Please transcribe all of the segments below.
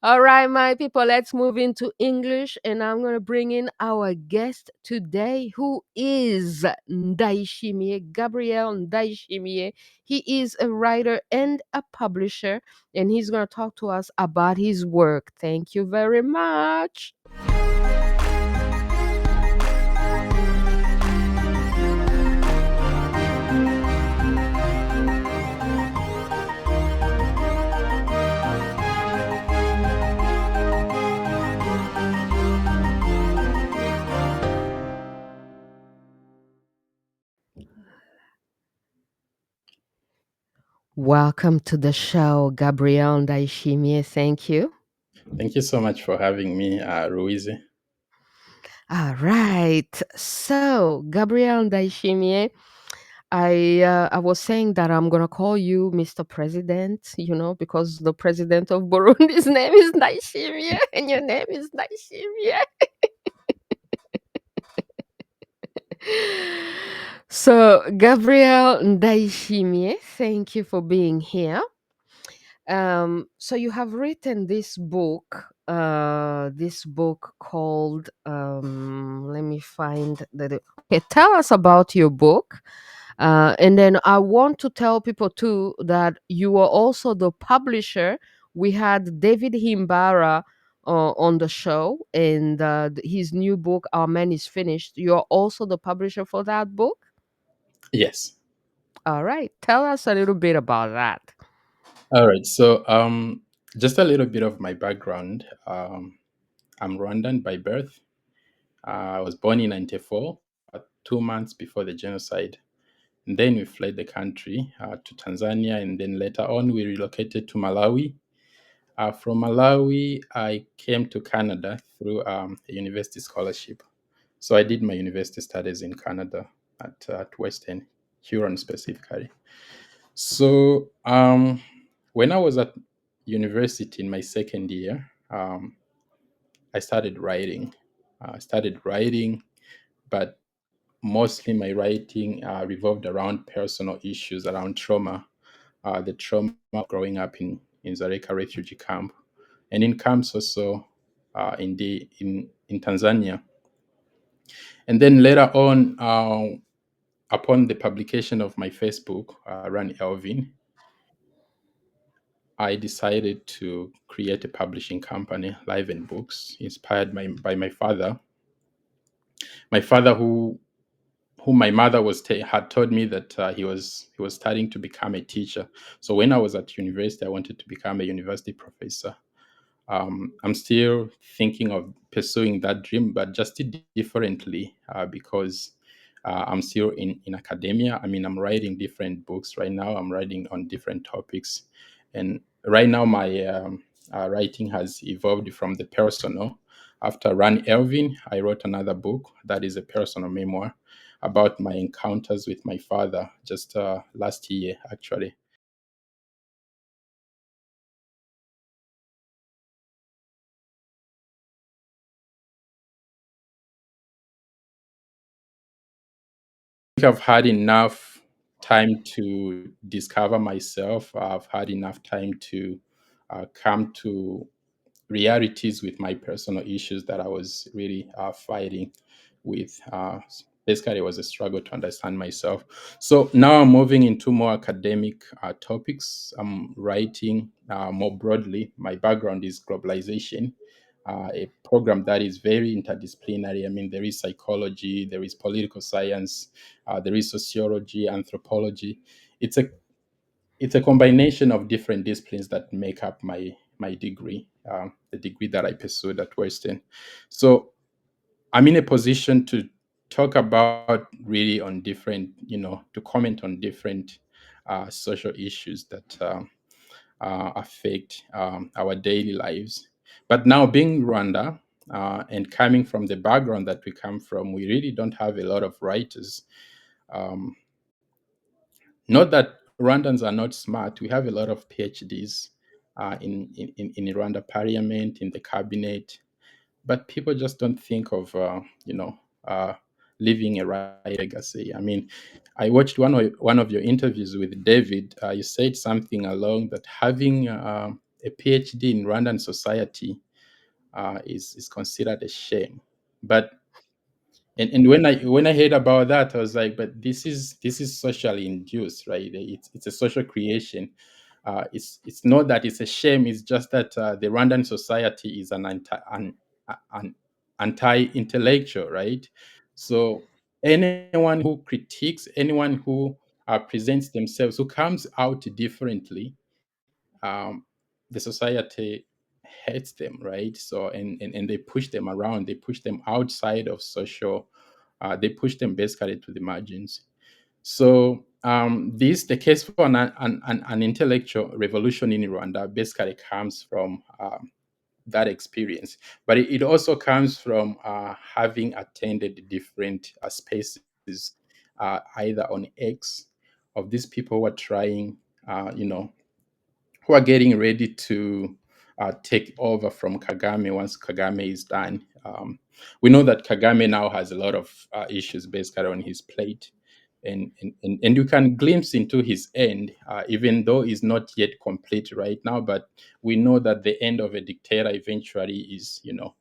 All right, my people, let's move into English. And I'm going to bring in our guest today, who is Ndayishimiye, Gabriel Ndayishimiye. He is a writer and a publisher, and he's going to talk to us about his work. Thank you very much. Welcome to the show, Gabriel Ndayishimiye. Thank you. Thank you so much for having me, Louise. All right. So, Gabriel Ndayishimiye, I was saying that I'm gonna call you Mr. President, because the president of Burundi's name is Ndayishimiye, and your name is Ndayishimiye. So, Gabriel Ndayishimiye, thank you for being here. So you have written this book called let me find okay, tell us about your book. And then I want to tell people too that you are also the publisher. We had David Himbara on the show, and his new book, Our Man is Finished. You're also the publisher for that book. Yes. All right, tell us a little bit about that. All right. So, just a little bit of my background. I'm Rwandan by birth. I was born in '94, 2 months before the genocide. And then we fled the country to Tanzania, and then later on we relocated to Malawi. From Malawi, I came to Canada through a university scholarship. So I did my university studies in Canada at Western Huron specifically. So when I was at university in my second year, I started writing. But mostly my writing revolved around personal issues, around trauma, the trauma of growing up in Zareka refugee camp, and in camps also in Tanzania. And then later on, upon the publication of my Facebook, Run Elvin, I decided to create a publishing company, Live and Books, inspired by my father. My father, who my mother had told me that he was starting to become a teacher. So when I was at university, I wanted to become a university professor. I'm still thinking of pursuing that dream, but just differently because I'm still in academia. I mean, I'm writing different books right now. I'm writing on different topics. And right now, my writing has evolved from the personal. After Run Elvin, I wrote another book that is a personal memoir about my encounters with my father just last year, actually. Think I've had enough time to discover myself. I've had enough time to come to realities with my personal issues that I was really fighting with. Basically, it was a struggle to understand myself. So now I'm moving into more academic topics. I'm writing more broadly. My background is globalization, a program that is very interdisciplinary. I mean, there is psychology, there is political science, there is sociology, anthropology. It's a it's a combination of different disciplines that make up my degree, the degree that I pursued at Western. So I'm in a position to talk about really on different, to comment on different social issues that affect our daily lives. But now, being Rwanda and coming from the background that we come from, we really don't have a lot of writers. Um, Not that Rwandans are not smart. We have a lot of PhDs in Rwanda parliament, in the cabinet, but people just don't think of, uh, leaving a right legacy. I mean, I watched one of your interviews with David. You said something along that having a PhD in Rwandan society is considered a shame. But and when I heard about that, I was like, but this is socially induced, right? It's a social creation. It's not that it's a shame. It's just that the Rwandan society is an anti-intellectual, right? So anyone who critiques, anyone who presents themselves, who comes out differently, the society hates them, right? So and they push them around, they push them outside of social, they push them basically to the margins. So this the case for an intellectual revolution in Rwanda basically comes from that experience, but it also comes from having attended different spaces, either on X, of these people who are trying, you know, who are getting ready to take over from Kagame once Kagame is done. We know that Kagame now has a lot of issues basically on his plate. And you can glimpse into his end, even though he's not yet complete right now. But we know that the end of a dictator eventually is, you know,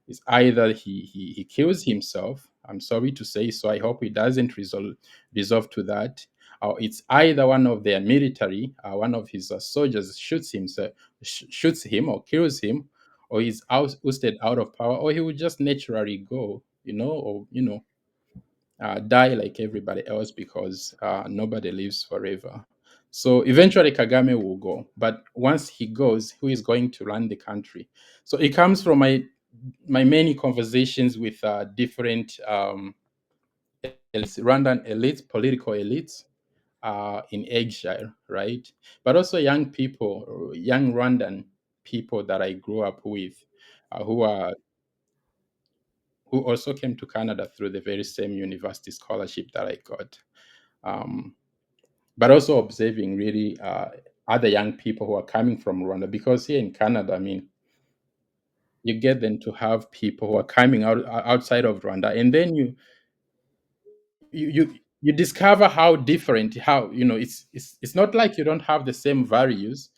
is either he kills himself. I'm sorry to say so. I hope he doesn't resolve to that. Or it's either one of their military, one of his soldiers shoots him or kills him, or he's ousted out of power, or he will just naturally go, you know, or die like everybody else because nobody lives forever. So eventually Kagame will go, but once he goes, who is going to run the country? So it comes from my many conversations with different elites, Rwandan elites, political elites in exile, right? But also young people, young Rwandan people that I grew up with, who are who also came to Canada through the very same university scholarship that I got. Um, but also observing really other young people who are coming from Rwanda, because here in Canada, I mean, you get them to have people who are coming outside of Rwanda, and then you discover how different, how, you know, it's not like you don't have the same values.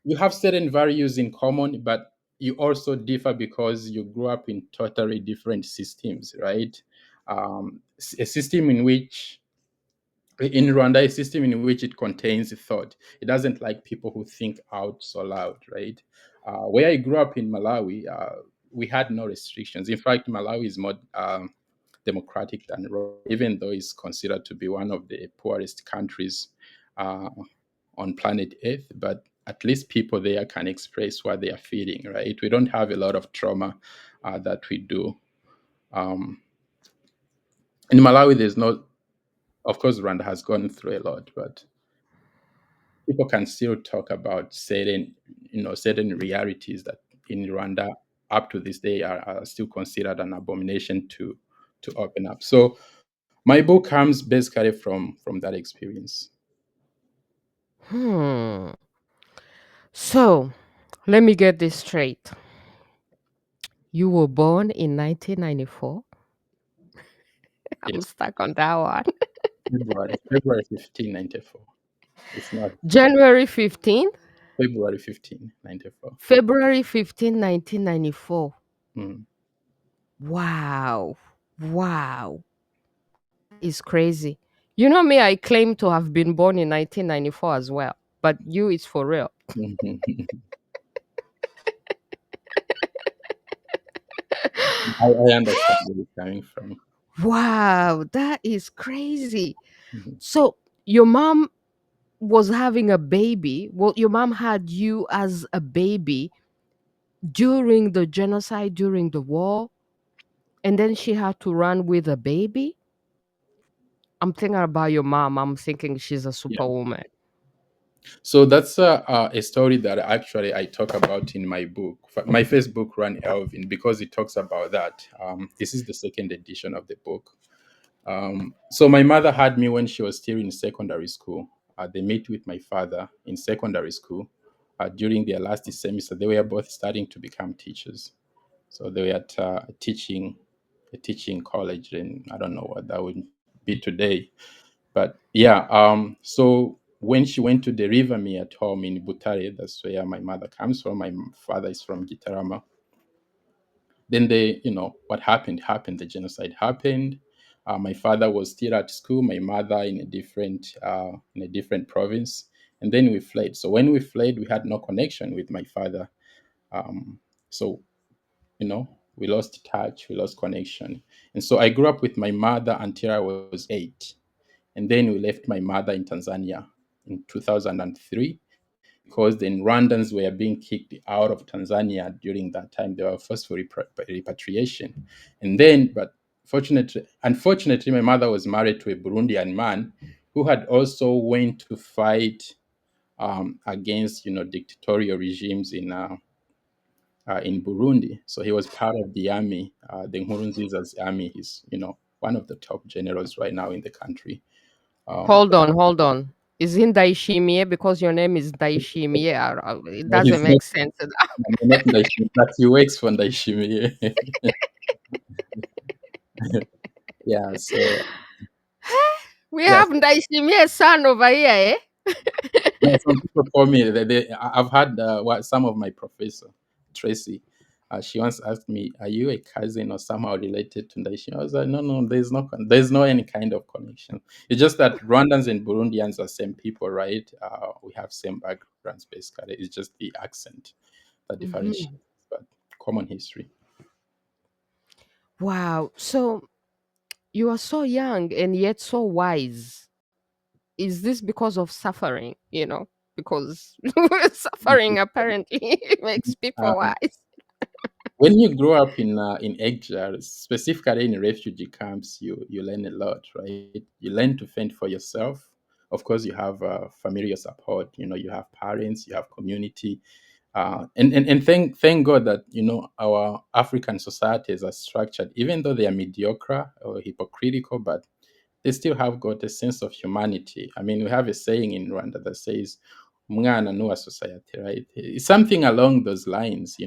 You have certain values in common, but you also differ because you grew up in totally different systems, right? A system in which in Rwanda, a system in which it contains thought. It doesn't like people who think out so loud, right? Where I grew up in Malawi, we had no restrictions. In fact, Malawi is more democratic than Rwanda, even though it's considered to be one of the poorest countries uh, on planet Earth. But at least people there can express what they are feeling, right? We don't have a lot of trauma that we do. Um, in Malawi, there's no, of course, Rwanda has gone through a lot, but people can still talk about certain, you know, certain realities that in Rwanda up to this day are still considered an abomination to open up. So my book comes basically from that experience. Hmm. So let me get this straight. You were born in 1994. I'm Yes, stuck on that one. February 15, 94. It's not January 15th, February 15, 94. February 15, 1994. Mm. Wow. Wow. That is crazy. You know me, I claim to have been born in 1994 as well. But you, it's for real. I understand where you're coming from. Wow, that is crazy. Mhm. So your mom was having a baby. Well, your mom had you as a baby during the genocide, during the war, and then she had to run with a baby. I'm thinking about your mom. I'm thinking she's a Yeah. superwoman. So that's a story that actually I talk about in my book. My first book, Run Elvin, because it talks about that. This is the second edition of the book. So my mother had me when she was still in secondary school. They met with my father in secondary school during their last semester. They were both starting to become teachers. So they were at a teaching college, and I don't know what that would be today. But yeah, so when she went to deliver me at home in Butare, that's where my mother comes from. My father is from Gitarama. Then what happened. The genocide happened. My father was still at school. My mother in a different province, and then we fled. So when we fled, we had no connection with my father. So we lost touch, we lost connection, and so I grew up with my mother until I was 8, and then we left my mother in Tanzania in 2003 because the Rwandans were being kicked out of Tanzania during that time. They were forced for repatriation. And then, but unfortunately, my mother was married to a Burundian man who had also went to fight against, dictatorial regimes in Burundi. So he was part of the army, the Nkurunziza's army. He's, one of the top generals right now in the country. Um, Hold on. Is it Ndaishimie because your name is Ndaishimie? It no, doesn't he's not, make sense. not Ndaishimie, but he works for Ndaishimie. Yeah, so We yes, have Ndaishimie's son over here, eh? no, some people call me. I've had some of my professor, Tracy. She once asked me, "Are you a cousin or somehow related to Ndaishi?" I was like, "No, there's no any kind of connection. It's just that Rwandans and Burundians are same people, right? We have same backgrounds basically. It's just the accent that differentiates, Mhm. but common history." Wow. So you are so young and yet so wise. Is this because of suffering? Because suffering apparently makes people Um, wise. when you grow up in exile, specifically in refugee camps, you learn a lot, right? You learn to fend for yourself. Of course, you have familiar support. You have parents, you have community, and thank God that our African societies are structured, even though they are mediocre or hypocritical, but they still have got a sense of humanity. I mean, we have a saying in Rwanda that says, "Mwana nuwa society," right? It's something along those lines.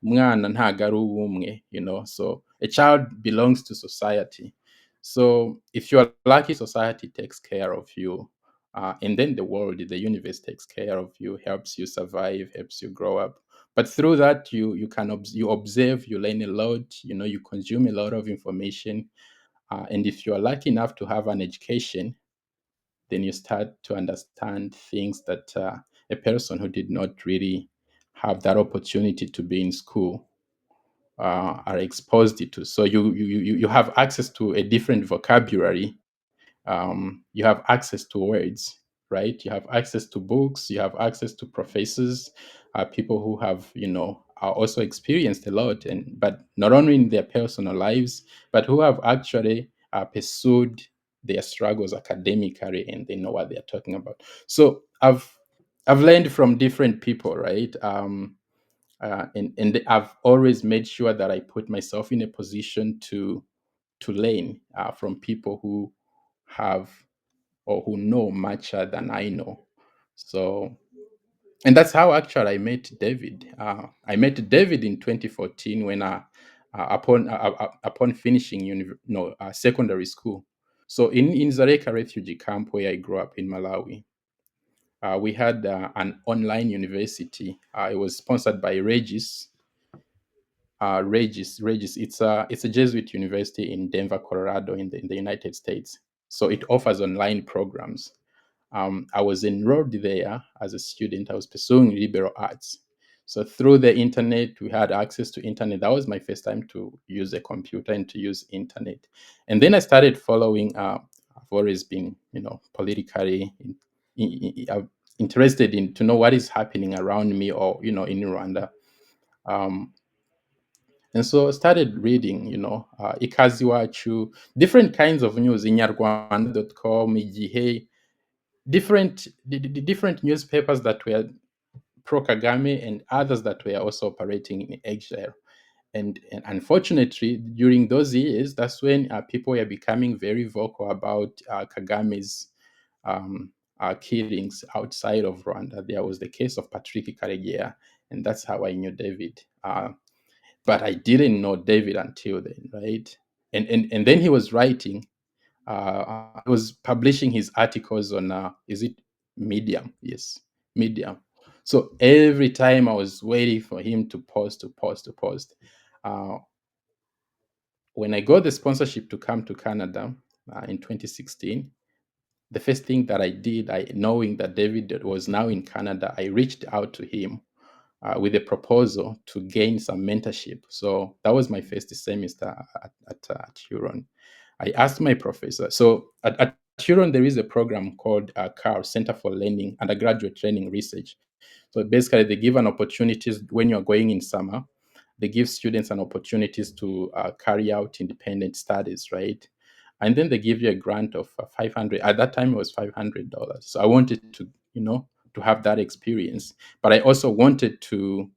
Mwana ntago ari uw'umwe, so a child belongs to society. So if you're lucky, society takes care of you. And then the world, the universe takes care of you, helps you survive, helps you grow up. But through that, you observe, you learn a lot, you consume a lot of information, and if you are lucky enough to have an education, then you start to understand things that a person who did not really have that opportunity to be in school are exposed to. So you have access to a different vocabulary. You have access to words, right? You have access to books. You have access to professors, people who have are also experienced a lot, and but not only in their personal lives, but who have actually pursued their struggles academically, and they know what they are talking about. So I've learned from different people, right? And I've always made sure that I put myself in a position to learn from people who have or who know much than I know. So, and that's how actually I met David. I met David in 2014 when upon finishing secondary school. So in Zareka refugee camp where I grew up in Malawi, we had an online university. It was sponsored by Regis. It's a Jesuit university in Denver, Colorado, in the United States. So it offers online programs. I was enrolled there as a student. I was pursuing liberal arts. So through the internet, we had access to internet. That was my first time to use a computer and to use internet. And then I started following. I've always been, politically interested in to know what is happening around me or in Rwanda. Um, and so I started reading, Ikazi Wachu, different kinds of news, inyarwanda.com, Igihe, different newspapers that were pro Kagame and others that were also operating in exile. And unfortunately, during those years, that's when people were becoming very vocal about Kagame's um, killings outside of Rwanda. There was the case of Patrick Karegeya, and that's how I knew David. But I didn't know David until then, right? And then he was writing. He was publishing his articles on is it Medium, yes, Medium. So every time I was waiting for him to post, uh, when I got the sponsorship to come to Canada in 2016, the first thing that I did, knowing that David was now in Canada, I reached out to him with a proposal to gain some mentorship. So that was my first semester at Huron. I asked my professor. So at Huron, there is a program called CAR, Center for Learning, Undergraduate Training Research. So basically, they give an opportunities when you're going in summer. They give students an opportunities to carry out independent studies, right? And then they give you a grant of 500. At that time, it was $500. So I wanted to, to have that experience, but I also wanted to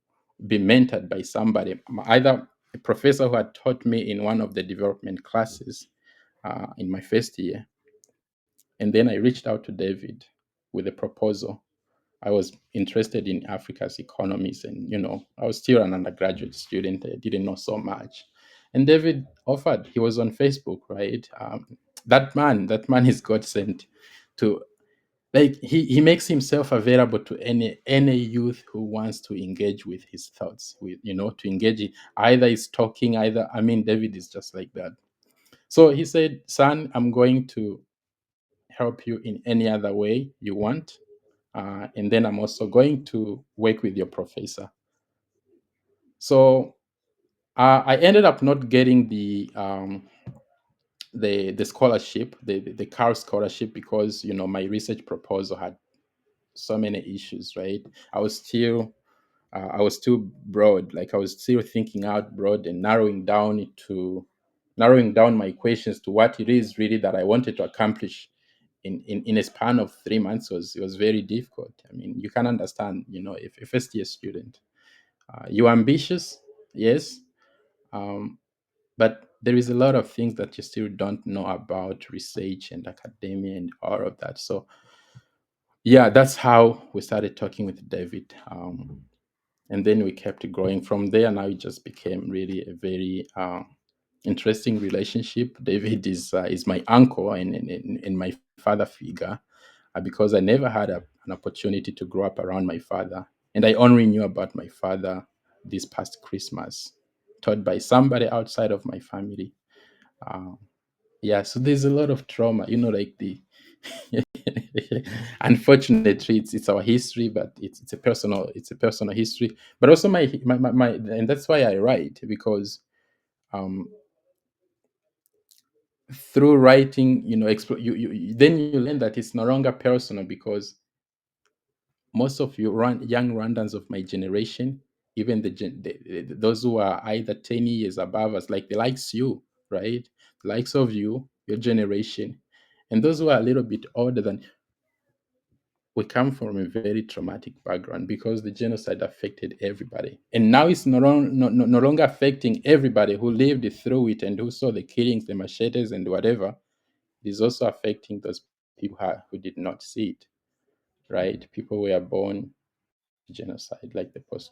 be mentored by somebody, either a professor who had taught me in one of the development classes in my first year. And then I reached out to David with a proposal. I was interested in Africa's economies, and I was still an undergraduate student. I didn't know so much, and David offered. He was on Facebook, right? That man is God sent. To like he makes himself available to any youth who wants to engage with his thoughts, with to engage. Either he's talking, either David is just like that. So he said, "Son, I'm going to help you in any other way you want. And then I'm also going to work with your professor." So I ended up not getting the scholarship, the CAR scholarship, because my research proposal had so many issues. Right, I was still broad, like I was still thinking out broad and narrowing down my questions to what it is really that I wanted to accomplish in a span of 3 months. Was very difficult. You can understand, if a first year student, you're ambitious, yes, um, but there is a lot of things that you still don't know about research and academia and all of that. So yeah, that's how we started talking with David. And then we kept growing from there. Now it just became really a very interesting relationship. David is my uncle and my father figure, because I never had an opportunity to grow up around my father, and I only knew about my father this past Christmas, taught by somebody outside of my family. Um, yeah, so there's a lot of trauma, like the unfortunately, it's our history, but it's a personal history, but also my and that's why I write, because um through writing, then you learn that it's no longer personal, because most of young Rwandans of my generation, even those who are either 10 years above us, like the likes you, right, the likes of you, your generation, and those who are a little bit older than, we come from a very traumatic background, because the genocide affected everybody. And now it's no longer affecting everybody who lived through it and who saw the killings, the machetes, and whatever. It is also affecting those people who did not see it, right? People were born to genocide, like the post,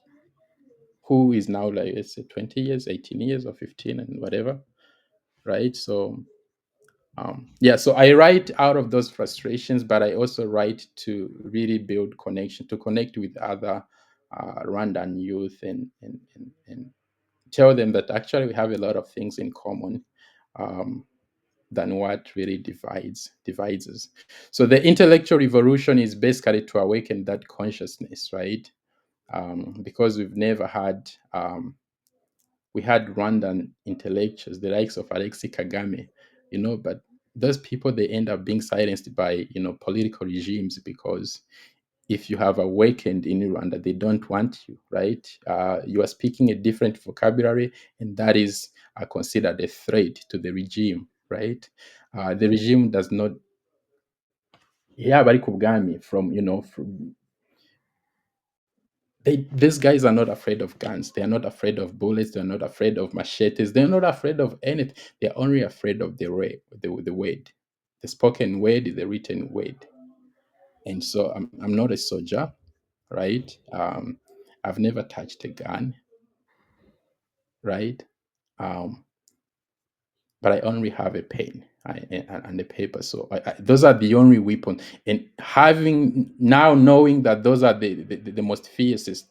who is now, like, let's say 20 years, 18 years, or 15, and whatever, right? So yeah, so I write out of those frustrations, but I also write to really build connection, to connect with other Rwandan youth, and tell them that actually we have a lot of things in common, um, than what really divides us. So the intellectual revolution is basically to awaken that consciousness, right? Because we've never had we had Rwandan intellectuals, the likes of Alexi Kagame, but those people, they end up being silenced by political regimes, because if you have awakened in Rwanda, they don't want you, right? You are speaking a different vocabulary, and that is considered a threat to the regime, right? The regime does not. Yeah, bari ku bwami, these guys are not afraid of guns. They are not afraid of bullets. They're not afraid of machetes. They're not afraid of anything. They're only afraid of the word, the spoken word, the written word. And so I'm not a soldier, right? I've never touched a gun, right? Um, but I only have a pen and a paper. So those are the only weapons. And knowing that those are the most fiercest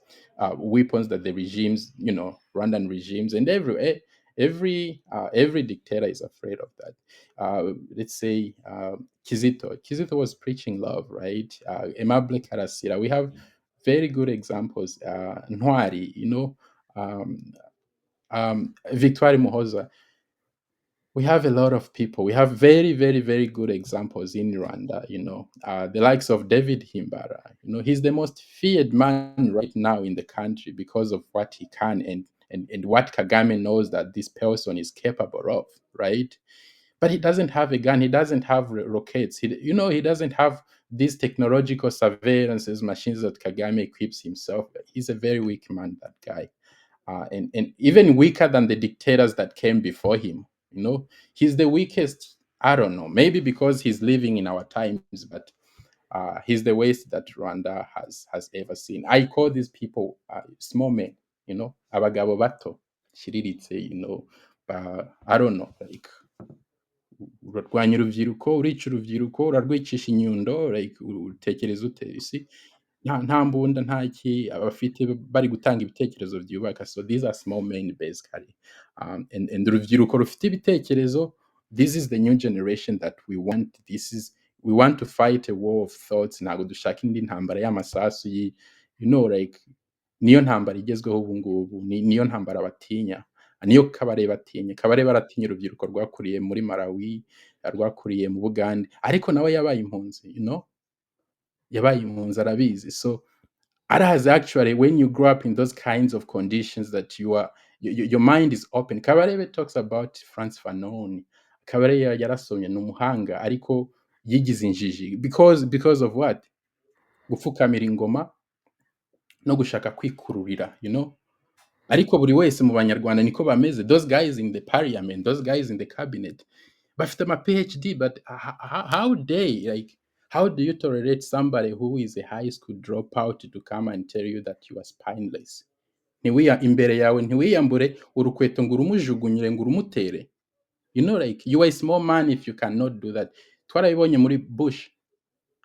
weapons that the regimes, Rwandan regimes, and every dictator is afraid of that. Let's say Kizito was preaching love, right? Aimable Karasira. We have very good examples. Ntwari, um, Victoire Muhoza. We have a lot of people. We have very, very, very good examples in Rwanda. The likes of David Himbara. He's the most feared man right now in the country because of what he can and what Kagame knows that this person is capable of, right? But he doesn't have a gun. He doesn't have rockets. He doesn't have these technological surveillances machines that Kagame equips himself. He's a very weak man, that guy. And even weaker than the dictators that came before him. He's the weakest. I don't know, maybe because he's living in our times, but he's the worst that Rwanda has ever seen. I call these people small men, abagabo bato, shiriritse, I don't know, like urarwanya urubyiruko, urica urubyiruko, urarwicisha inyundo, like utekereza ute isi nta mbunda nta ki abafite bari gutanga ibitekerezo byubaka. So these are small men basically, and urubyiruko rufite ibitekerezo. This is the new generation that we want. We want to fight a war of thoughts. Ntabwo dushaka indi ntambara y'amasasu like niyo ntambara igezweho ubu ngubu, niyo ntambara batinya, niyo Kabare batinya. Kabare baratinya urubyiruko rwakuriye muri Malawi, rwakuriye mu Bugande, ariko nawe yabaye impunzi, yabaye impunzi arabizi. So arazi actually when you grow up in those kinds of conditions that your mind is open. Kabarebe talks about Frantz Fanon. Kabare yarasomye, ni umuhanga ariko yigize injiji because of what? Gupfukamira ingoma no gushaka kwikururira, ariko buri wese mu banyarwanda niko bameze. Those guys in the parliament, those guys in the cabinet bafite ama PhD, but how do you tolerate somebody who is a high school dropout to come and tell you that you are spineless? Imbere yawe ntiwiyambure urukweto ngo urumujugunyire ngo urumutere. Like you are a small man if you cannot do that. Twarabibonye muri Bush.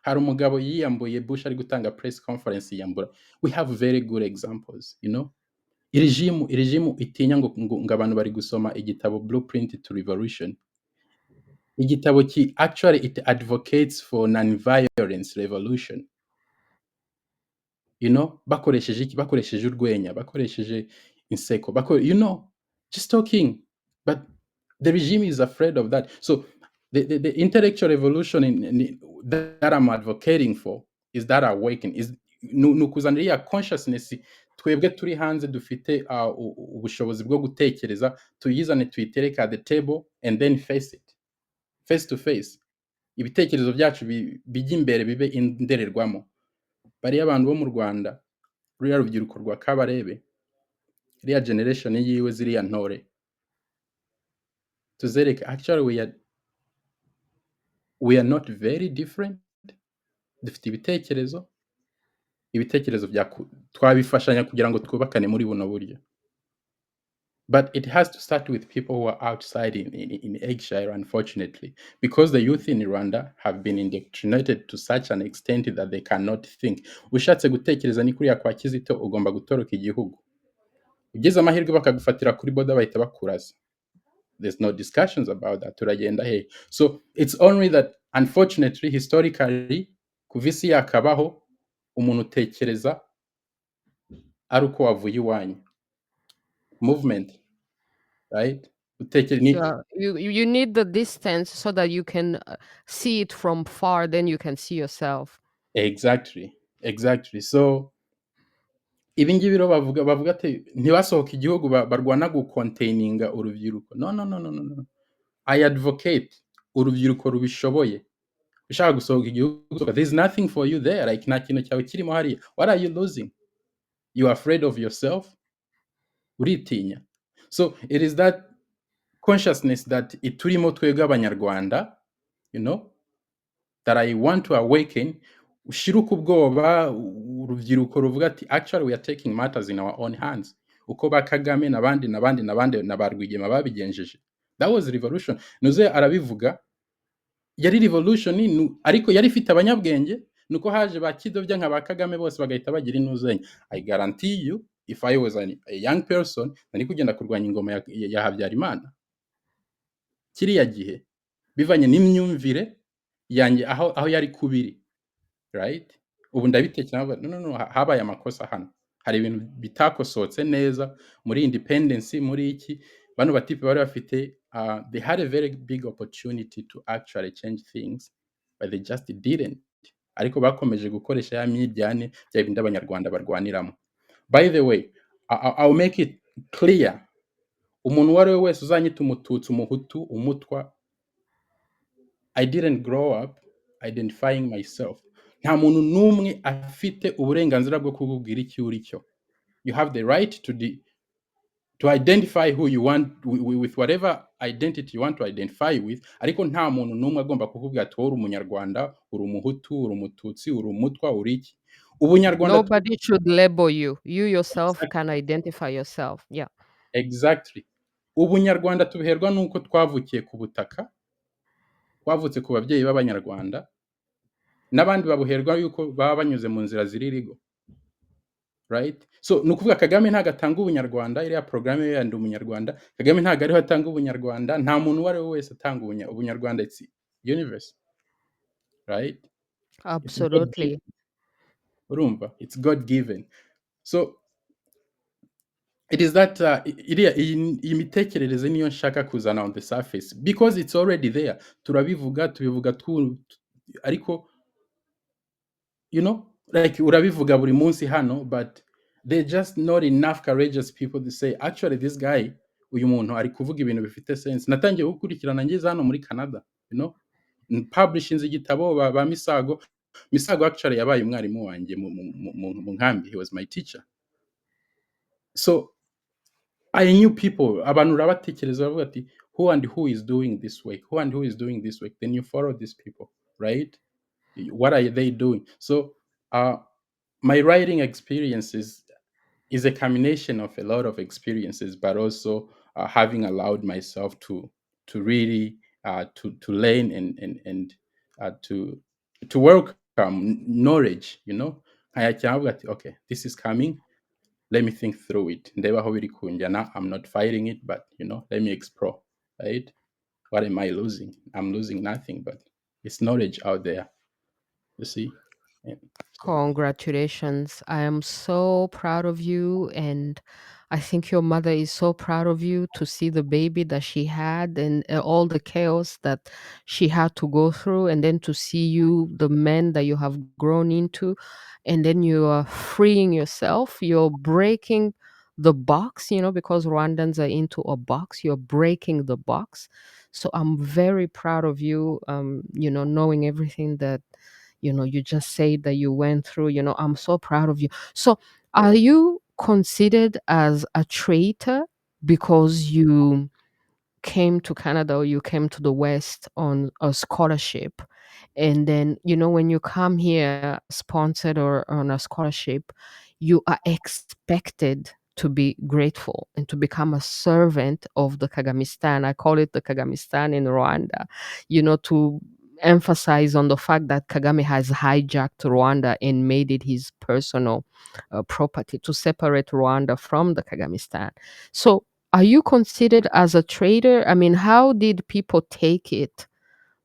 Hari umugabo yiyambuye, Bush ari gutanga press conference yiyambura. We have very good examples, Irejimu itinya ngo abantu bari gusoma igitabo Blueprint to Revolution. Igitabo actually it advocates for non-violence revolution. Bakoresheje iki? Bakoresheje urwenya, bakoresheje inseko, just talking. But the regime is afraid of that. So the intellectual revolution that I'm advocating for is that awakening, is nukuzanira ya consciousness twebwe turi hanze dufite ubushobozi bwo gutekereza, tuyizane tuyitereke at the table and then face to face. Ibitekerezo byacu bijya imbere, bibe indererwamo. Bariya abantu bo mu Rwanda, ruriya rubyiruko rwa Kabarebe, iriya generation yiwe, ziriya ntore, tuzereke actually we are not very different. Dufite ibitekerezo twabifashanya kugira ngo twubakane muri buno buryo. But it has to start with people who are outside in exile, unfortunately, because the youth in Rwanda have been indoctrinated to such an extent that they cannot think. Ushatse gutekereza ni kuriya kwa Kizito, ugomba gutoroka igihugu. Ugize amahirwe bakagufatira kuri boda bahita bakurasa. There's no discussions about that. Turagenda he. So it's only that, unfortunately, historically, kuva isi yakabaho, umuntu utekereza ari uko wavuye iwanyu. Movement, right? Yeah, you need the distance so that you can see it from far, then you can see yourself. Exactly. So ibi ngibi rero bavuga ati ntibasohoka igihugu barwana gucontaininga urubyiruko. No. I advocate urubyiruko rubishoboye ushaka gusohoka igihugu, there's nothing for you there, like nta kintu cyawe kirimo hariya. What are you losing? You are afraid of yourself? Uritinya. So it is that consciousness that iturimo twebwe abanyarwanda, that I want to awaken. Ushiruka ubwoba urubyiruko ruvuga ati actually we are taking matters in our own hands, uko ba Kagame n'abandi na ba Rwigema babigenjeje. That was revolution. Nuze arabivuga, yari revolution ariko yari ifite abanyabwenge, nuko haje ba kidovya nka ba Kagame bose bagahita bagira inuzenya. I guarantee you, if I was a young person, nari kugenda kurwanya ingoma ya Habyarimana kiriya gihe, bivanye n'imyumvire yanjye aho yari kubiri, right? Ubu ndabitekereza, no, habaye amakosa hano, hari ibintu bitakosotse neza muri independence, muri iki bano batipe bari bafite, they had a very big opportunity to actually change things, but they just didn't. Ariko bakomeje gukoresha ya myiryane bya bindi abanyarwanda barwaniramo. By the way, I'll make it clear, umuntu wari we wese uzanyita umututsi, umuhutu, umutwa, I didn't grow up identifying myself. Nta muntu n'umwe afite uburenganzira bwo kukubwira icyo uri cyo. You have the right to identify who you want with whatever identity you want to identify with, ariko nta muntu n'umwe agomba kukubwira ati wowe uri umunyarwanda, uri umuhutu, uri umututsi, uri umutwa, uri iki. Ubunyarwanda Nobody should label you. You yourself exactly, can identify yourself. Yeah. exactly. Ubunyarwanda tubiherwa nuko twavukiye ku butaka, twavutse ku babyeyi b'abanyarwanda, n'abandi babuherwa yuko baba banyuze mu nzira ziri legal, right? So nukuvuga Kagame ntago atanga ubunyarwanda, iriya programme ye yandi umunyarwanda, Kagame ntago ariho atanga ubunyarwanda, nta muntu wari wese atanga ubunyarwanda, it's universe, right? It's God given. Absolutely. Urumva, it's God given. So it is that iriya iyi mitekerereze niyo nshaka kuzana on the surface, because it's already there. Tubivuga ariko you know, like urabivuga buri munsi hano, but they're just not enough courageous people to say actually this guy, uyu muntu ari kuvuga ibintu bifite sense. Natangiye gukurikirana ngeze hano muri Canada, you know, publishing igitabo ba Misago actually yabaye umwarimu wanjye mu nkambi. He was my teacher. So I knew people, abantu urabatekereza bavuga ati who and who is doing this work, who and who is doing this work, then you follow these people, right? What are they doing? So my writing experiences is a combination of a lot of experiences, but also having allowed myself to really to learn and to welcome knowledge, you know. Okay, this is coming, let me think through it. Ndeba aho biri kunjyana, I'm not fighting it, but you know, let me explore, right? What am I losing? I'm losing nothing, but it's knowledge out there, you see. Yeah. So, Congratulations. I am so proud of you. And I think your mother is so proud of you to see the baby that she had and all the chaos that she had to go through. And then to see you, the man that you have grown into. And then you are freeing yourself. You're breaking the box, because Rwandans are into a box. You're breaking the box. So I'm very proud of you, knowing everything that you just say that you went through. I'm so proud of you. So are you considered as a traitor because you came to Canada or you came to the West on a scholarship? And then, when you come here sponsored or on a scholarship, you are expected to be grateful and to become a servant of the Kagamistan. I call it the Kagamistan in Rwanda, to emphasize on the fact that Kagame has hijacked Rwanda and made it his personal property, to separate Rwanda from the Kagamistan. So are you considered as a traitor? I mean, how did people take it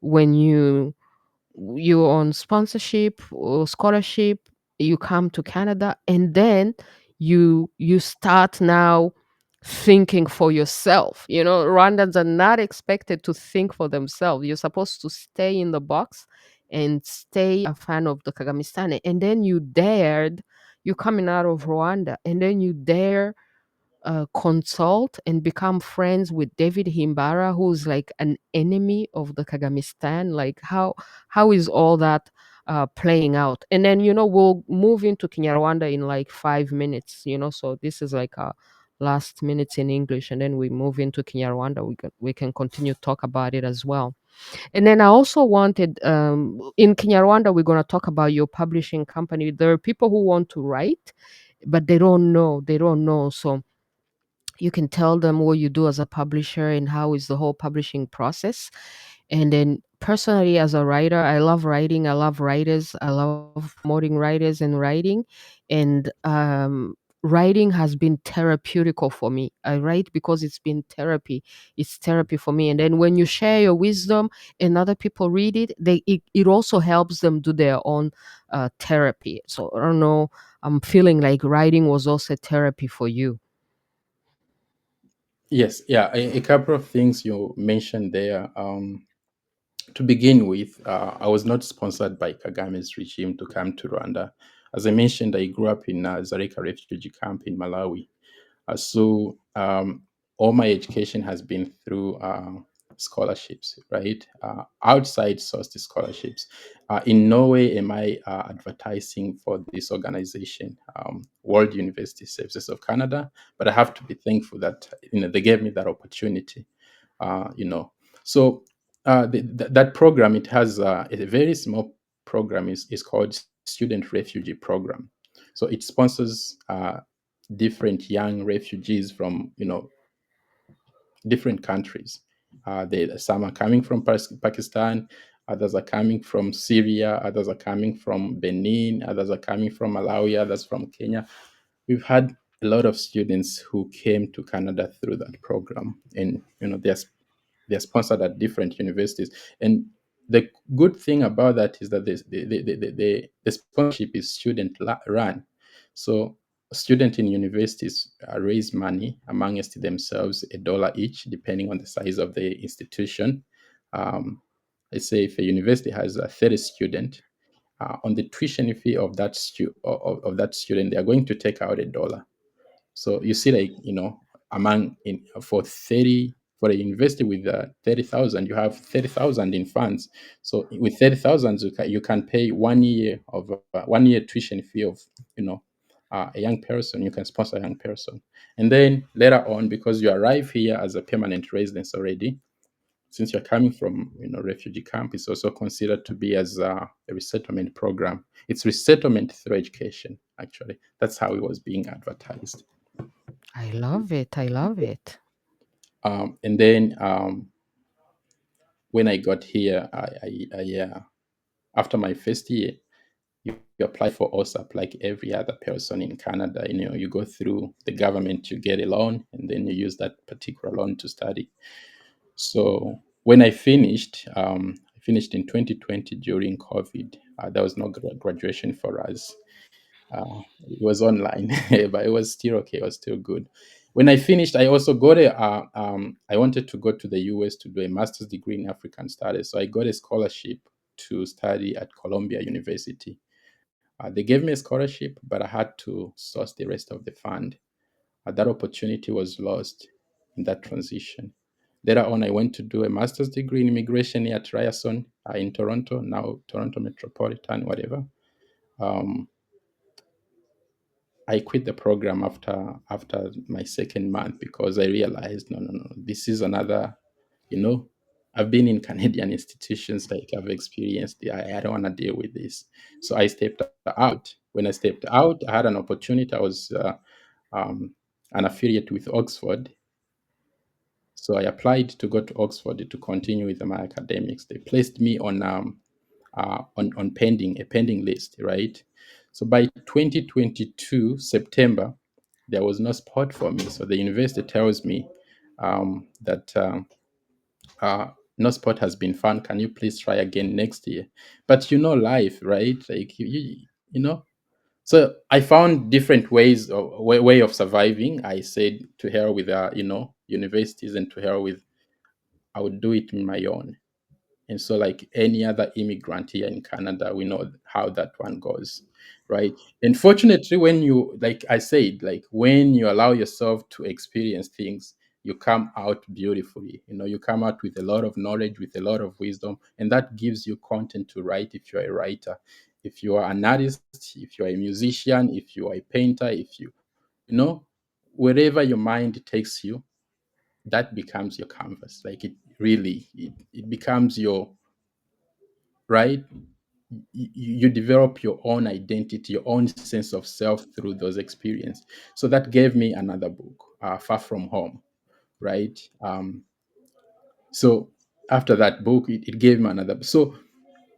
when you're on sponsorship or scholarship, you come to Canada, and then you start now thinking for yourself? Rwandans are not expected to think for themselves. You're supposed to stay in the box and stay a fan of the Kagamistan. And then you're coming out of Rwanda, and then you dare consult and become friends with David Himbara, who's like an enemy of the Kagamistan. Like how is all that playing out? And then we'll move into Kinyarwanda in like 5 minutes. So this is like a last minutes in English, and then we move into Kinyarwanda. We can continue to talk about it as well. And then I also wanted, in Kinyarwanda, we're going to talk about your publishing company. There are people who want to write, but they don't know. So You can tell them what you do as a publisher and how is the whole publishing process. And then personally, as a writer, I love writing. I love writers. I love promoting writers and writing. And writing has been therapeutical for me. I write because it's been therapy. It's therapy for me. And then when you share your wisdom and other people read it, it also helps them do their own therapy. So I don't know. I'm feeling like writing was also therapy for you. Yes, yeah, a couple of things you mentioned there. To begin with, I was not sponsored by Kagame's regime to come to Rwanda. As I mentioned, I grew up in Zareka Refugee Camp in Malawi. So all my education has been through scholarships, right? Outside sourced scholarships. In no way am I advertising for this organization, World University Services of Canada, but I have to be thankful that they gave me that opportunity. You know, so that program, it has a very small program is called Student Refugee Program. So it sponsors different young refugees from different countries. Some are coming from Pakistan, others are coming from Syria, others are coming from Benin, others are coming from Malawi, others from Kenya. We've had a lot of students who came to Canada through that program, and they're sponsored at different universities. And the good thing about that is that the sponsorship is run. So a student in universities raise money amongst themselves, $1 each, depending on the size of the institution. Um, let's say if a university has 30 student, on the tuition fee of of that student, they are going to take out $1. So you see, like, among in for 30 for a university with 30,000, you have 30,000 in funds. So with 30,000, you can pay 1 year of 1 year tuition fee of a young person. You can sponsor a young person, and then later on, because you arrive here as a permanent residence already, since you're coming from refugee camp, it's also considered to be as a resettlement program. It's resettlement through education. Actually, that's how it was being advertised. I love it. I love it. And then when I got here, after my first year, you apply for OSAP like every other person in Canada. You go through the government, you get a loan, and then you use that particular loan to study. So when I finished in 2020 during COVID. There was no graduation for us. It was online, but it was still okay. It was still good. When I finished, I also got I wanted to go to the US to do a master's degree in African studies. So I got a scholarship to study at Columbia University. They gave me a scholarship, but I had to source the rest of the fund. That opportunity was lost in that transition. Later on, I went to do a master's degree in immigration at Ryerson in Toronto, now Toronto Metropolitan, whatever. Um, I quit the program after my second month because I realized, no, no, no, this is another, you know, I've been in Canadian institutions, like I've experienced. I don't want to deal with this. So I stepped out. When I stepped out, I had an opportunity. I was um, an affiliate with Oxford. So I applied to go to Oxford to continue with my academics. They placed me on pending a pending list, right? So by 2022 September, there was no spot for me. So the university tells me that no spot has been found. Can you please try again next year? But life, right? Like you know. So I found different ways of way of surviving. I said to hell with universities, and to hell with I would do it in my own. And so, like any other immigrant here in Canada, we know how that one goes, right? And fortunately, when you, like I said, like when you allow yourself to experience things, you come out beautifully. You come out with a lot of knowledge, with a lot of wisdom, and that gives you content to write if you're a writer. If you are an artist, if you're a musician, if you are a painter, if you know, wherever your mind takes you, that becomes your canvas. Like it really, it becomes your right you develop your own identity, your own sense of self through those experiences. So that gave me another book, Far From Home, right? So after that book, it gave me another. So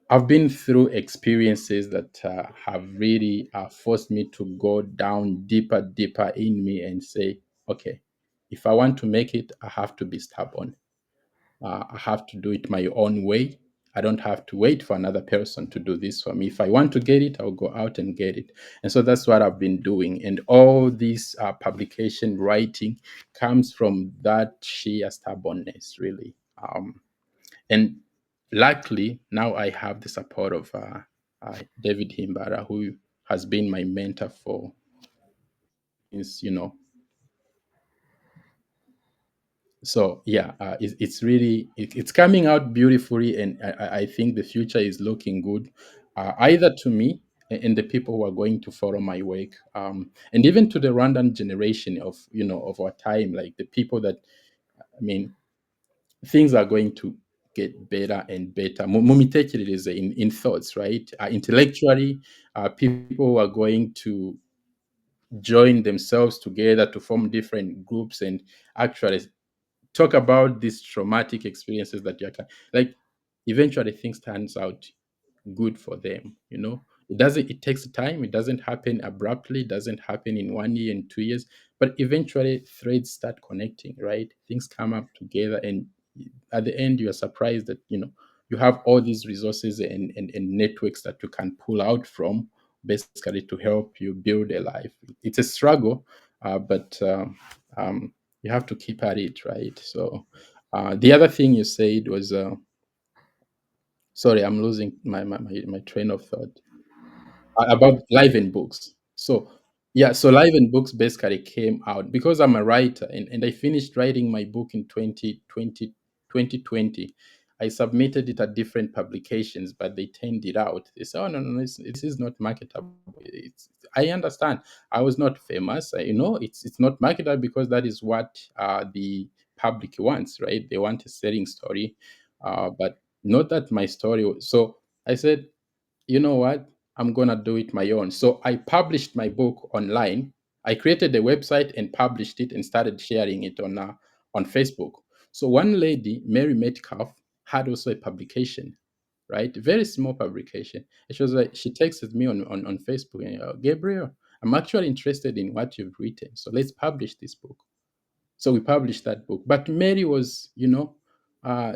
I've been through experiences that have really forced me to go down deeper, deeper in me and say, okay, if I want to make it, I have to be stubborn. I have to do it my own way. I don't have to wait for another person to do this for me. If I want to get it, I'll go out and get it. And so that's what I've been doing. And all this publication writing comes from that sheer stubbornness, really. And luckily, now I have the support of David Himbara, who has been my mentor for, since, so yeah, it's really it's coming out beautifully, and I think the future is looking good, either to me and the people who are going to follow my work, and even to the Rwandan generation of of our time, like the people that, I mean, things are going to get better and better. Mumitekerereze in thoughts, right? Intellectually, people who are going to join themselves together to form different groups and actually talk about these traumatic experiences that you're like. Eventually things turns out good for them. It takes time. It doesn't happen abruptly. It doesn't happen in 1 year and 2 years, but eventually threads start connecting, right? Things come up together, and at the end you are surprised that you have all these resources and networks that you can pull out from, basically, to help you build a life. It's a struggle, but you have to keep at it, right? So the other thing you said was, sorry, I'm losing my train of thought, about live and books. So yeah, so live and books basically came out because I'm a writer, and I finished writing my book in 2020. I submitted it at different publications, but they turned it out. They said, "Oh, no, no, no, this is not marketable." I understand. I was not famous. It's not marketable because that is what the public wants, right? They want a selling story, but not that my story. So I said, you know what? I'm gonna do it my own. So I published my book online. I created a website and published it and started sharing it on Facebook. So one lady, Mary Metcalf, had also a publication, right? Very small publication. And she was like, she texted me on Facebook, and Gabriel, I'm actually interested in what you've written. So let's publish this book. So we published that book. But Mary was,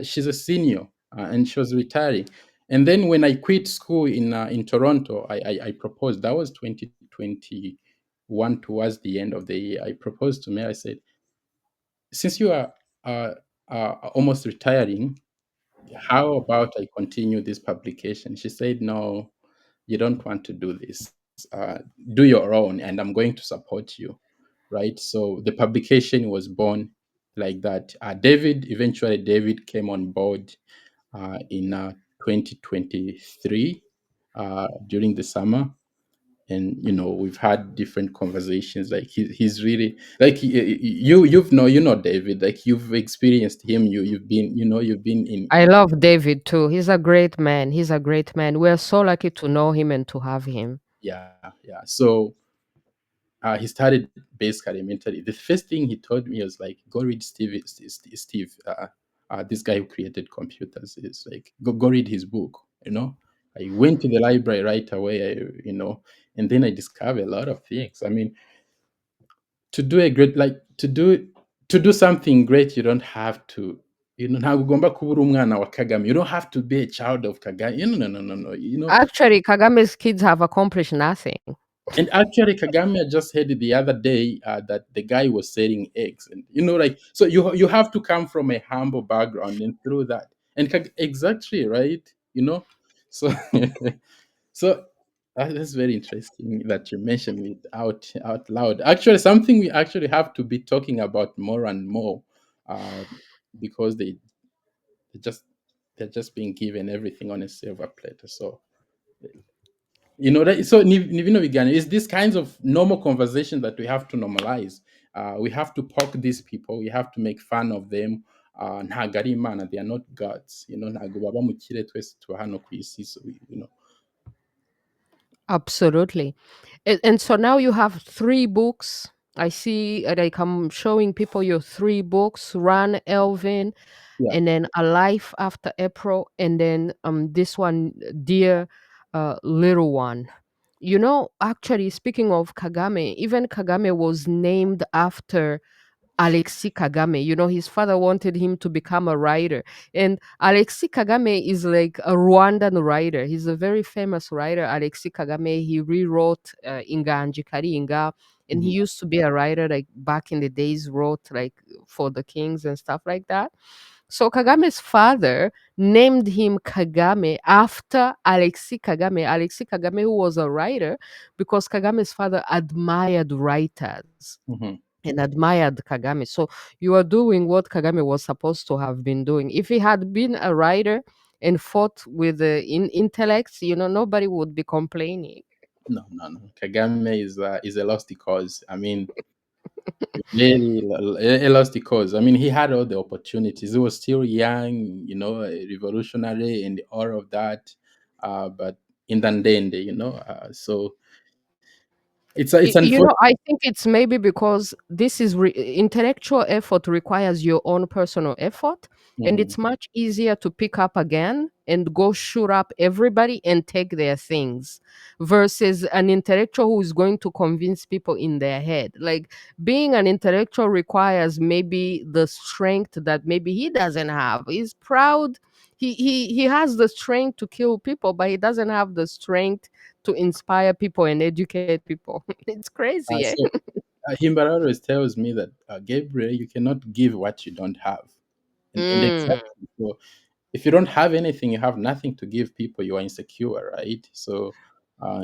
she's a senior, and she was retiring. And then when I quit school in Toronto, I proposed. That was 2021, towards the end of the year. I proposed to Mary. I said, since you are uh, almost retiring, how about I continue this publication? She said, no, you don't want to do this. Do your own, and I'm going to support you, right? So the publication was born like that. David came on board in 2023 during the summer. And we've had different conversations. Like he's really like you've David, like you've experienced him. You've been in. I love David too. He's a great man. He's a great man. We're so lucky to know him and to have him. Yeah, yeah. So he started basically mentally. The first thing he told me was like, "Go read Steve, this guy who created computers. Is like, go read his book." I went to the library right away. And then I discovered a lot of things. I mean, to do a great like to do something great, you don't have to. Ntabwo ugomba kuba uri umwana wa Kagame. You don't have to be a child of Kagame. No, no, no, no. Actually, Kagame's kids have accomplished nothing. And actually, Kagame, I just heard the other day that the guy was selling eggs, and like, so you have to come from a humble background and through that, and exactly right, so so that's very interesting that you mentioned it out loud. Actually, something we actually have to be talking about more and more, uh, because they just they're just being given everything on a silver platter. So that, so Nivino is this kinds of normal conversation that we have to normalize. We have to poke these people. We have to make fun of them. Ntago ari Imana, they are not gods. Ntago baba mu kirere, twese tuba hano ku isi. So Absolutely. And so now you have three books. I see, like I'm showing people your three books: Run, Elvin, Yeah. and then A Life After April, and then this one, Dear Little One. Actually, speaking of Kagame, even Kagame was named after Alexi Kagame. His father wanted him to become a writer. And Alexi Kagame is like a Rwandan writer. He's a very famous writer, Alexi Kagame. He rewrote Inganji Karinga. And he Mhm. used to be a writer, like back in the days, wrote like for the kings and stuff like that. So Kagame's father named him Kagame after Alexi Kagame. Alexi Kagame, who was a writer, because Kagame's father admired writers Mhm. and admired Kagame. So you are doing what Kagame was supposed to have been doing. If he had been a writer and fought with the intellects, nobody would be complaining. No, no, no. Kagame is a lost cause. I mean, really a lost cause. I mean, he had all the opportunities. He was still young, revolutionary and all of that. But in the end, so it's unfortunate. I think it's maybe because this is intellectual effort requires your own personal effort, and Mhm. it's much easier to pick up again and go shoot up everybody and take their things versus an intellectual who is going to convince people in their head. Like being an intellectual requires maybe the strength that maybe he doesn't have. He's proud. He has the strength to kill people, but he doesn't have the strength to inspire people and educate people. It's crazy, eh? So Himbara always tells me that Gabriel, you cannot give what you don't have, and Mm. exactly. So if you don't have anything, you have nothing to give people. You are insecure, right? So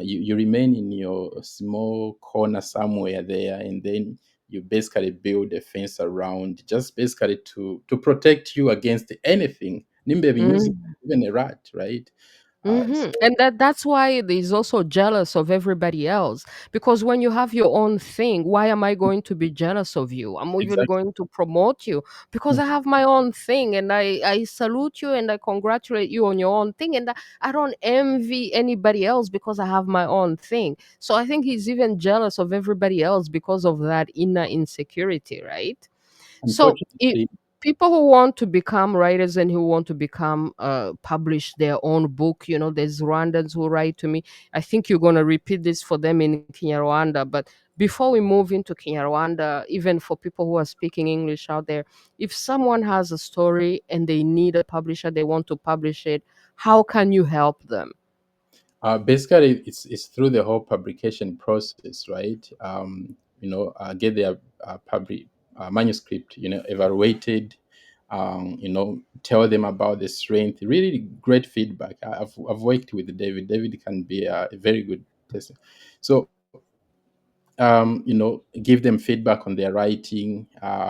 you remain in your small corner somewhere there, and then you basically build a fence around, just basically to protect you against anything. Nimbe binyuzi, Mm. even a rat, right? Mhm. So And that's why he's also jealous of everybody else. Because when you have your own thing, why am I going to be jealous of you? I'm even exactly. going to promote you because I have my own thing, and I salute you and I congratulate you on your own thing. And I don't envy anybody else because I have my own thing. So I think he's even jealous of everybody else because of that inner insecurity, right? So Unfortunately, people who want to become writers and who want to become publish their own book, there's Rwandans who write to me. I think you're going to repeat this for them in Kinyarwanda, but before we move into Kinyarwanda, even for people who are speaking English out there, if someone has a story and they need a publisher, they want to publish it, how can you help them? basically, it's through the whole publication process, right? Get their manuscript, evaluated. Tell them about the strength. Really great feedback. I've worked with David. David can be a very good tester. So give them feedback on their writing,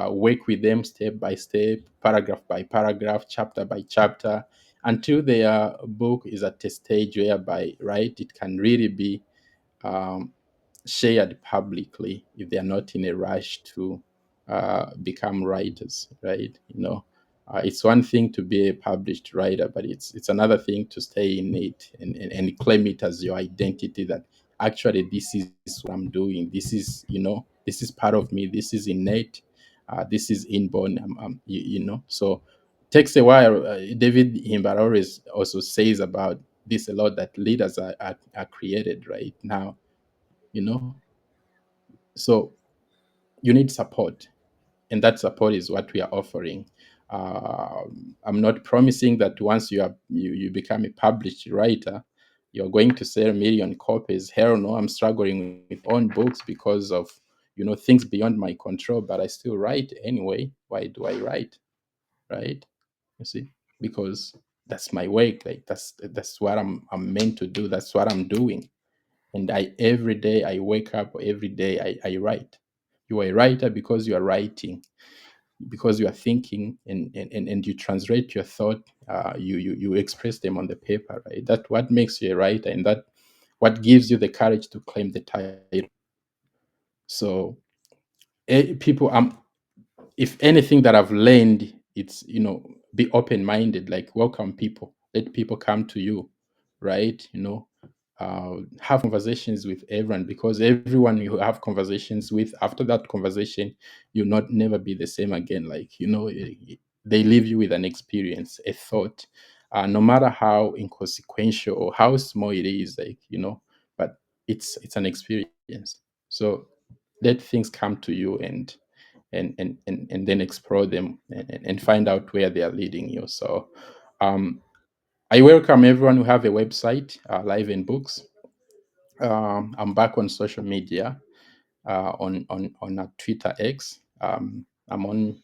work with them step by step, paragraph by paragraph, chapter by chapter, until their book is at a stage whereby, right, it can really be um, shared publicly if they are not in a rush to become writers, right? It's one thing to be a published writer, but it's another thing to stay in it and claim it as your identity. That actually this is what I'm doing. This is part of me. This is innate. This is inborn. So it takes a while. David Himbara always also says about this a lot, that leaders are created right now, you know so you need support, and that support is what we are offering. I'm not promising that once you become a published writer, you're going to sell a million copies. Hell no, I'm struggling with own books because of things beyond my control, but I still write anyway. Why do I write? Right? You see, because that's my work. Like that's what I'm meant to do. That's what I'm doing. And I every day I wake up, every day I write. You are a writer because you are writing, because you are thinking, and you translate your thought. You express them on the paper, right? That what makes you a writer, and that what gives you the courage to claim the title. So people, if anything that I've learned, it's be open minded, like welcome people, let people come to you, right? have conversations with everyone, because everyone you have conversations with, after that conversation, you'll not never be the same again. Like, they leave you with an experience, a thought, no matter how inconsequential or how small it is, like, but it's an experience. So let things come to you, and then explore them, and find out where they are leading you. So um, I welcome everyone who have a website, Live in Books. I'm back on social media, on Twitter X. I'm on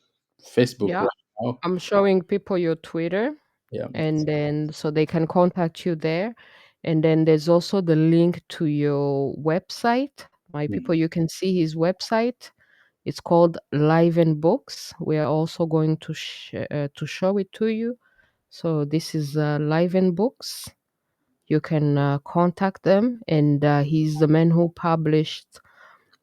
Facebook Yeah, right now. I'm showing people your Twitter, Yeah. and then so they can contact you there. And then there's also the link to your website. My people, Mm. you can see his website. It's called Live and Books. We are also going to show it to you. So this is Live and Books. You can contact them, and he's the man who published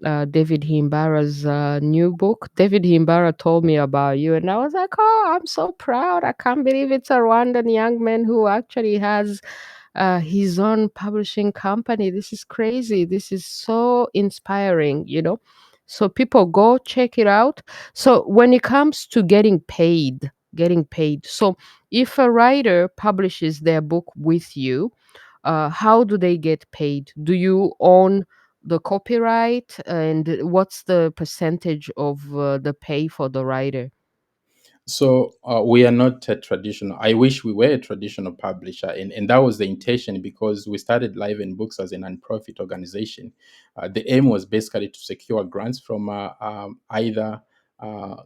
David Himbara's new book. David Himbara told me about you, and I was like, "Oh, I'm so proud! I can't believe it's a Rwandan young man who actually has his own publishing company. This is crazy. This is so inspiring. So people go check it out. So when it comes to getting paid. So if a writer publishes their book with you, how do they get paid? Do you own the copyright, and what's the percentage of the pay for the writer? So we are not a traditional. I wish we were a traditional publisher, and that was the intention, because we started Live in Books as a non-profit organization. The aim was basically to secure grants from either uh,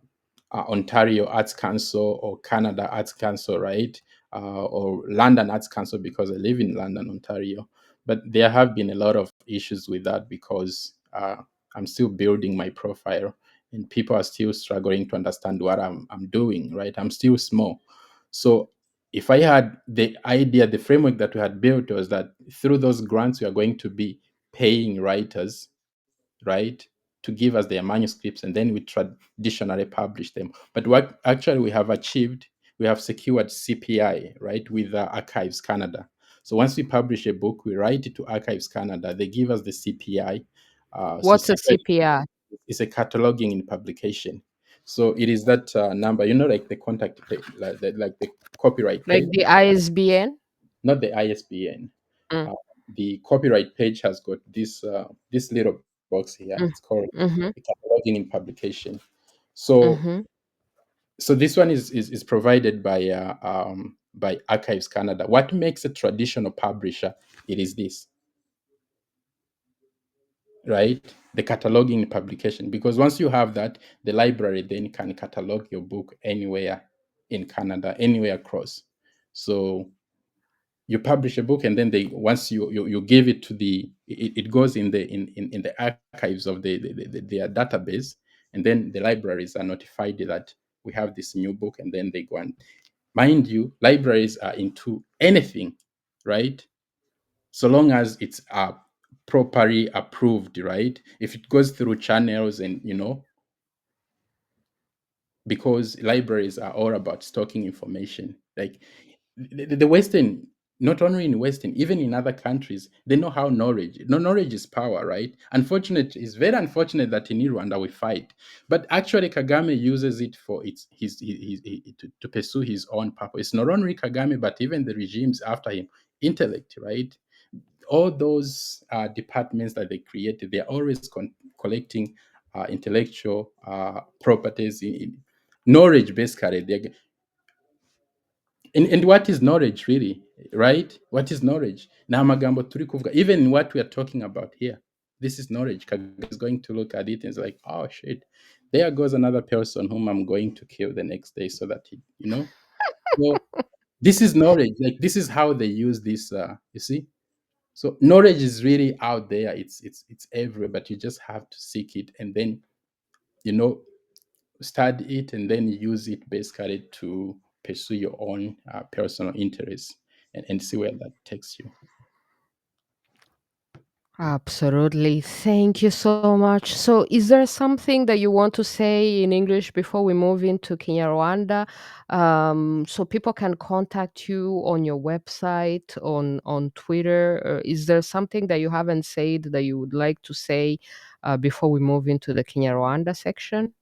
Ontario Arts Council or Canada Arts Council, right? Or London Arts Council, because I live in London, Ontario. But there have been a lot of issues with that, because I'm still building my profile, and people are still struggling to understand what I'm doing, right? I'm still small. So if I had the idea, the framework that we had built was that through those grants, we are going to be paying writers, right, to give us their manuscripts, and then we traditionally publish them. But what actually we have achieved, we have secured CPI, right, with Archives Canada. So once we publish a book, we write it to Archives Canada. They give us the CPI. So What's a CPI CPR? is a cataloging in publication. So it is that number, like the contact page, like the copyright Like page, the ISBN? not the ISBN. Mm, Uh, the copyright page has got this little box here. It's mm, called the mhm, cataloging in publication. So mhm. this one is provided by Archives Canada. What makes a traditional publisher? It is this, right? The cataloging in publication. Because once you have that, the library then can catalog your book anywhere in Canada, anywhere across. So you publish a book, and then they once you give it to it goes in the archives of their database, and then the libraries are notified that we have this new book, and then they go and, mind you, libraries are into anything, right? So long as it's properly approved, right? If it goes through channels, and because libraries are all about stocking information. Like the Western, not only in Western, even in other countries, they know how knowledge. No, knowledge is power, right? Unfortunate, it's very unfortunate that in Rwanda we fight, but actually Kagame uses it for to pursue his own purpose. It's not only Kagame, but even the regimes after him. Intellect, right? All those departments that they created, they're always collecting intellectual properties in knowledge, basically. And what is knowledge, really, right? What is knowledge? Na magambo turi kuvuga, even what we are talking about here, this is knowledge. Kagame is going to look at it and is like, oh shit, there goes another person whom I'm going to kill the next day, so that so this is knowledge. Like, this is how they use this, you see. So knowledge is really out there. It's everywhere, but you just have to seek it, and then you know study it, and then use it basically to pursue your own personal interests, and see where that takes you. Absolutely. Thank you so much. So, is there something that you want to say in English before we move into Kenya Rwanda? So people can contact you on your website, on Twitter. Is there something that you haven't said that you would like to say before we move into the Kenya Rwanda section?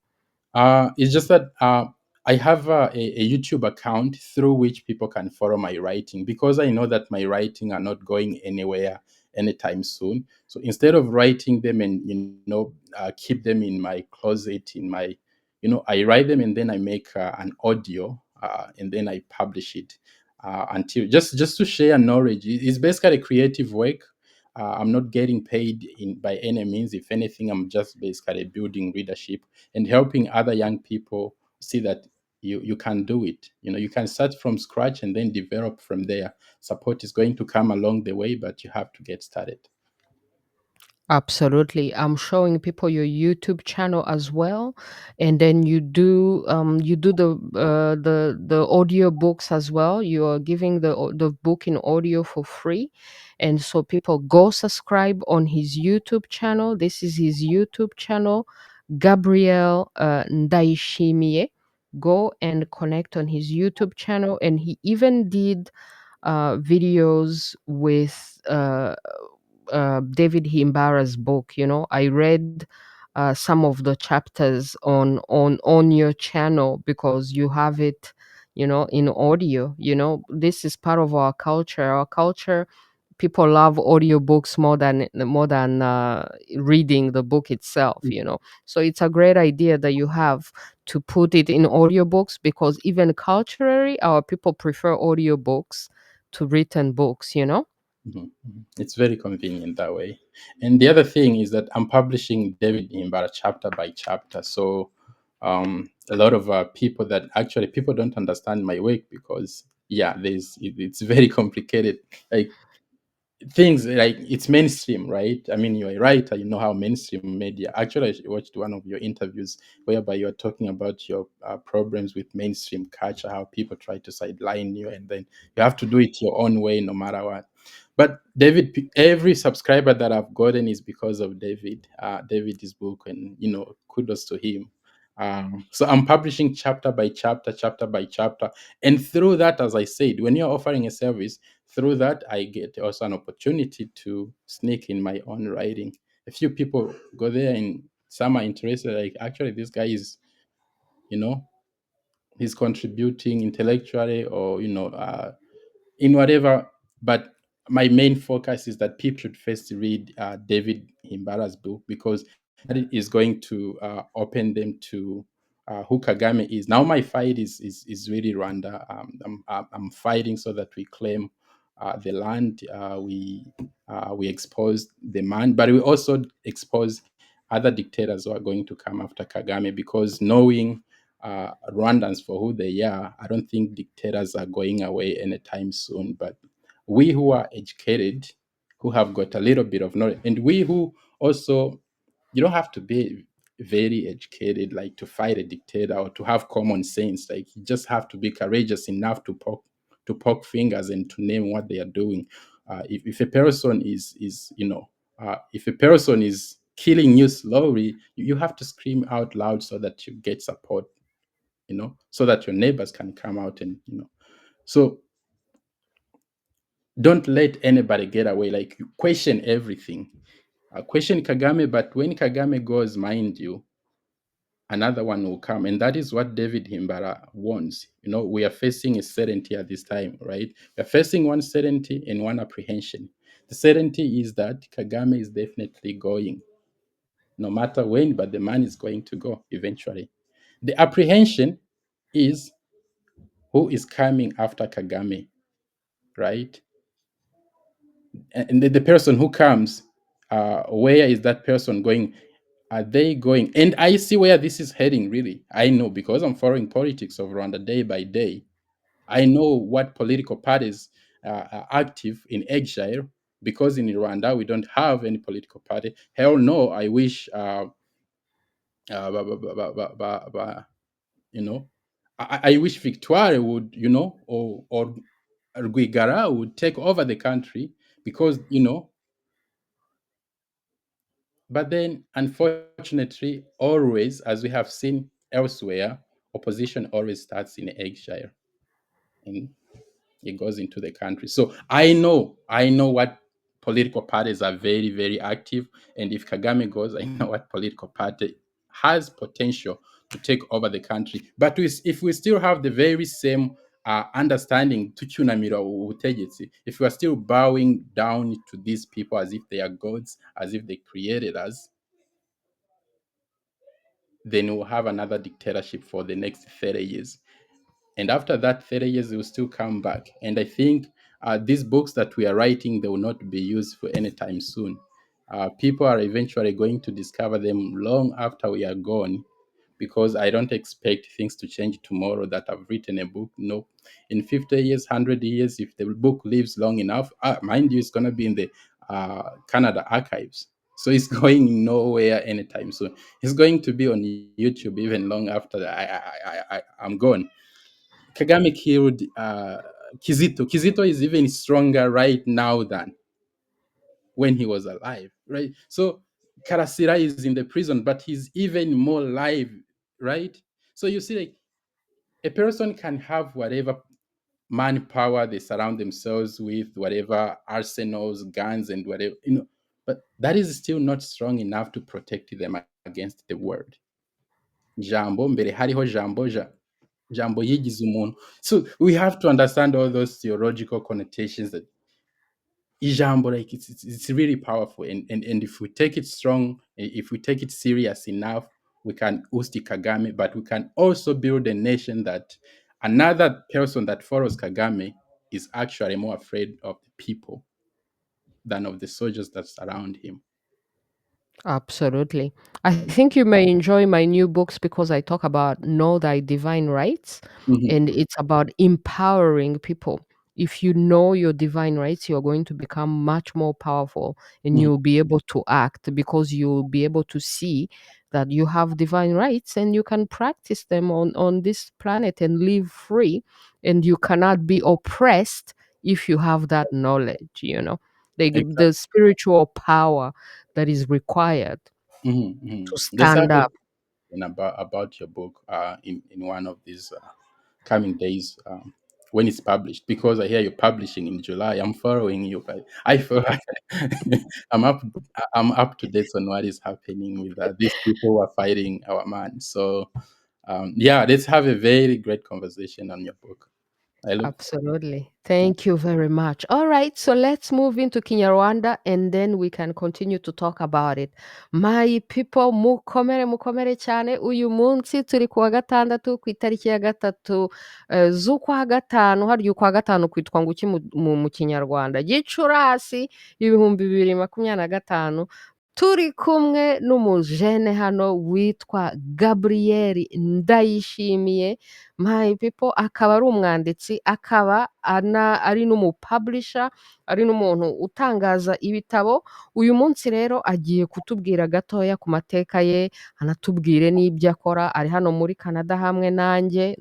It's just that I have a YouTube account through which people can follow my writing, because I know that my writing are not going anywhere anytime soon. So instead of writing them and keep them in my closet, I write them and then I make an audio, and then I publish it, until just to share knowledge. It's basically creative work. I'm not getting paid in by any means. If anything, I'm just basically building readership and helping other young people see that you can do it. You can start from scratch and then develop from there. Support is going to come along the way, but you have to get started. Absolutely. I'm showing people your YouTube channel as well. And then you do the audio books as well. You are giving the book in audio for free. And so people go subscribe on his YouTube channel. This is his YouTube channel, Gabriel NDAYISHIMIYE. Go and connect on his YouTube channel. And he even did videos with David Himbara's book. I read some of the chapters on your channel because you have it, in audio. This is part of our culture. Our culture, people love audiobooks more than reading the book itself. So it's a great idea that you have to put it in audiobooks, because even culturally our people prefer audiobooks to written books. Mhm, mhm. It's very convenient that way. And the other thing is that I'm publishing David Himbara chapter by chapter. So a lot of people don't understand my work, because yeah, it's very complicated. Like, things like it's mainstream, right? I mean, you're a writer, you know how mainstream media. Actually, I watched one of your interviews whereby you're talking about your problems with mainstream culture, how people try to sideline you, and then you have to do it your own way, no matter what. But every subscriber that I've gotten is because of David's book, and kudos to him. So I'm publishing chapter by chapter, chapter by chapter, and through that, as I said, when you're offering a service, through that I get also an opportunity to sneak in my own writing. A few people go there and some are interested, like, actually this guy is, you know he's contributing intellectually, or in whatever. But my main focus is that people should first read David Himbara's book, because that is going to open them to who Kagame is. Now my fight is really Rwanda. I'm fighting so that we claim the land. We expose the man, but we also expose other dictators who are going to come after Kagame, because knowing Rwandans for who they are, I don't think dictators are going away anytime soon. But we who are educated, who have got a little bit of knowledge, and we who also, you don't have to be very educated like to fight a dictator or to have common sense. Like, you just have to be courageous enough to poke fingers and to name what they are doing. If a person if a person is killing you slowly, you have to scream out loud so that you get support, so that your neighbors can come out and. So don't let anybody get away. Like, you question everything. Question Kagame, but when Kagame goes, mind you, another one will come. And that is what David Himbara wants. We are facing a certainty at this time, right? We are facing one certainty and one apprehension. The certainty is that Kagame is definitely going, no matter when, but the man is going to go eventually. The apprehension is who is coming after Kagame, right? And the person who comes, where is that person going? Are they going? And I see where this is heading, really. I know, because I'm following politics of Rwanda day by day. I know what political parties are active in exile, because in Rwanda we don't have any political party. Hell no, I wish, ba- ba- ba- ba- ba- ba- ba- you know, I wish Victoire would, or Rwigara would take over the country, because, But then, unfortunately, always, as we have seen elsewhere, opposition always starts in exile and it goes into the country. So I know what political parties are very, very active. And if Kagame goes, I know what political party has potential to take over the country. But if we still have the very same understanding to cyunamira ubutegetsi, if we are still bowing down to these people as if they are gods, as if they created us, then we'll have another dictatorship for the next 30 years. And after that 30 years, it will still come back. And I think these books that we are writing, they will not be used for any time soon. People are eventually going to discover them long after we are gone, because I don't expect things to change tomorrow that I've written a book. No, in 50 years, 100 years, if the book lives long enough, mind you, it's going to be in the Canada archives. So it's going nowhere anytime soon. It's going to be on YouTube even long after I'm gone. Kagame killed Kizito. Kizito is even stronger right now than when he was alive, right? So Karasira is in the prison, but he's even more live, right? So you see, like, a person can have whatever manpower they surround themselves with, whatever arsenals, guns, and whatever, but that is still not strong enough to protect them against the world. Jambo mbere hariho jambo jambo yigize umuntu. So we have to understand all those theological connotations that ijambo, like, it's really powerful, and if we take it strong, if we take it serious enough, we can oust Kagame, but we can also build a nation that another person that follows Kagame is actually more afraid of the people than of the soldiers that surround him. Absolutely. I think you may enjoy my new books because I talk about know thy divine rights, Mhm, and it's about empowering people. If you know your divine rights, you're going to become much more powerful and mhm, you'll be able to act because you'll be able to see that you have divine rights and you can practice them on this planet and live free. And you cannot be oppressed if you have that knowledge. Like the exactly. spiritual power that is required Mhm, mhm. to Let's have stand a up. about your book in one of these coming days, when it's published, because I hear you're publishing in July. I'm following you, but I feel I'm up I'm up to date on what is happening with these people who are fighting our man. So yeah, let's have a very great conversation on your book. I look Absolutely. Thank you very much. All right, so let's move into Kinyarwanda and then we can continue to talk about it. My people, mukomere mukomere cyane. Uyu munsi turi kuwa gatandatu ku itariki ya gatatu z'ukwa gatanu. Harya ukwa gatanu kwitwa ngo iki mu Kinyarwanda? Gicurasi 2025. Turi kumwe n'umujene hano witwa Gabriel Ndayishimiye. My people, akaba ari umwanditsi, akaba ari n'umupublisher, ari n'umuntu utangaza ibitabo. Uyu munsi rero agiye kutubwira gatoya ku mateka ye, anatubwire n'ibyo akora. Ari hano muri Canada hamwe nanjye.